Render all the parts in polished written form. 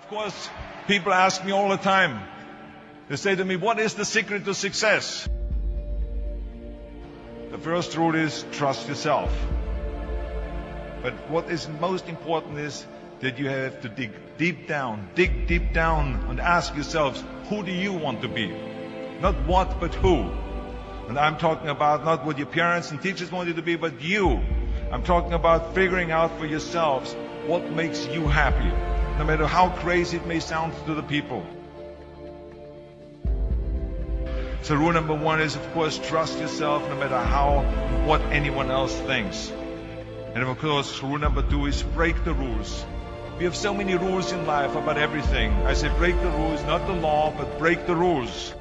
Of course, people ask me all the time. They say to me, what is the secret to success? The first rule is trust yourself. But what is most important is that you have to dig deep down and ask yourselves, who do you want to be? Not what, but who. And I'm talking about not what your parents and teachers want you to be, but you. I'm talking about figuring out for yourselves what makes you happy, no matter how crazy it may sound to the people. So rule number one is, of course, trust yourself no matter what anyone else thinks. And of course, rule number two is break the rules. We have so many rules in life about everything. I say break the rules, not the law, but break the rules.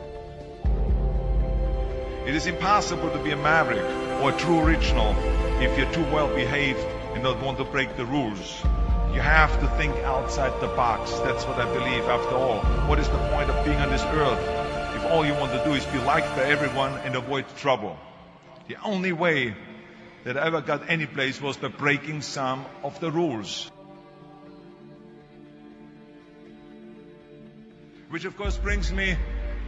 It is impossible to be a maverick or a true original if you're too well behaved and don't want to break the rules. You have to think outside the box. That's what I believe after all. What is the point of being on this earth if all you want to do is be liked by everyone and avoid trouble? The only way that I ever got any place was by breaking some of the rules. Which of course brings me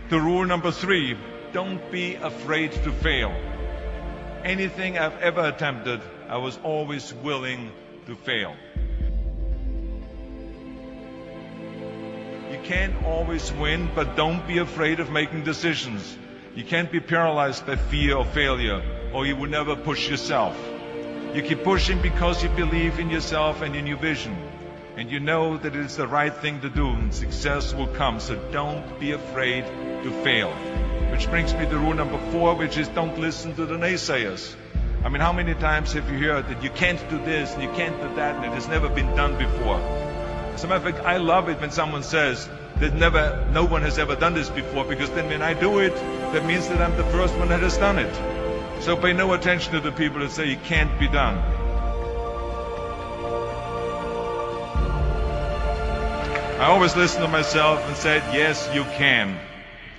to rule number three. Don't be afraid to fail. Anything I've ever attempted, I was always willing to fail. You can't always win, but don't be afraid of making decisions. You can't be paralyzed by fear of failure, or you will never push yourself. You keep pushing because you believe in yourself and in your vision. And you know that it is the right thing to do, and success will come. So don't be afraid to fail. Which brings me to rule number four, which is don't listen to the naysayers. I mean, how many times have you heard that you can't do this and you can't do that and it has never been done before? As a matter of fact, I love it when someone says that no one has ever done this before, because then when I do it, that means that I'm the first one that has done it. So pay no attention to the people that say it can't be done. I always listen to myself and said, yes, you can.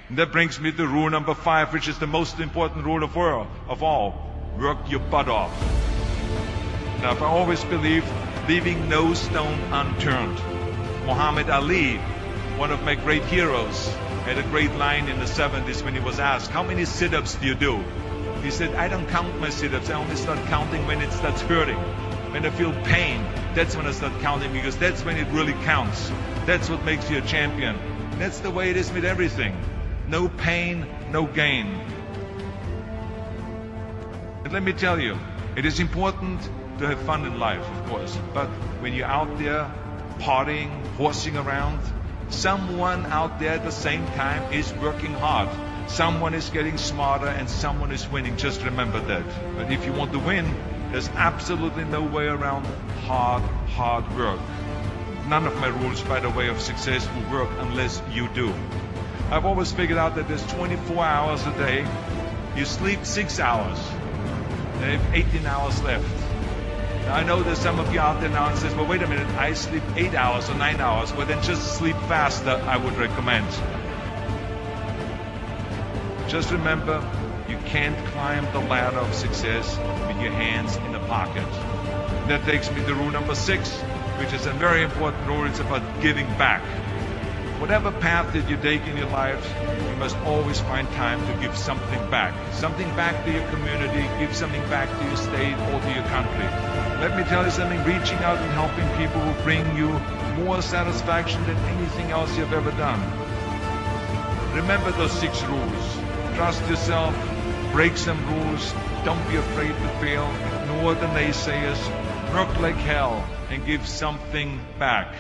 And that brings me to rule number five, which is the most important rule of all. Work your butt off. Now, I always believed leaving no stone unturned. Muhammad Ali, one of my great heroes, had a great line in the 70s when he was asked, how many sit-ups do you do? He said, I don't count my sit-ups. I only start counting when it starts hurting. When I feel pain, that's when I start counting, because that's when it really counts. That's what makes you a champion. And that's the way it is with everything. No pain, no gain. And let me tell you, it is important to have fun in life, of course. But when you're out there partying, horsing around, someone out there at the same time is working hard. Someone is getting smarter and someone is winning. Just remember that. But if you want to win, there's absolutely no way around hard work. None of my rules, by the way, of success will work unless you do. I've always figured out that there's 24 hours a day. You sleep 6 hours. And you have 18 hours left. Now, I know there's some of you out there now and says, well, wait a minute, I sleep 8 hours or 9 hours. Well, then just sleep faster, I would recommend. Just remember, you can't climb the ladder of success with your hands in the pocket. And that takes me to rule number 6, which is a very important rule. It's about giving back. Whatever path that you take in your life, you must always find time to give something back. Something back to your community, give something back to your state or to your country. Let me tell you something, reaching out and helping people will bring you more satisfaction than anything else you've ever done. Remember those 6 rules. Trust yourself, break some rules, don't be afraid to fail, ignore the naysayers, work like hell, and give something back.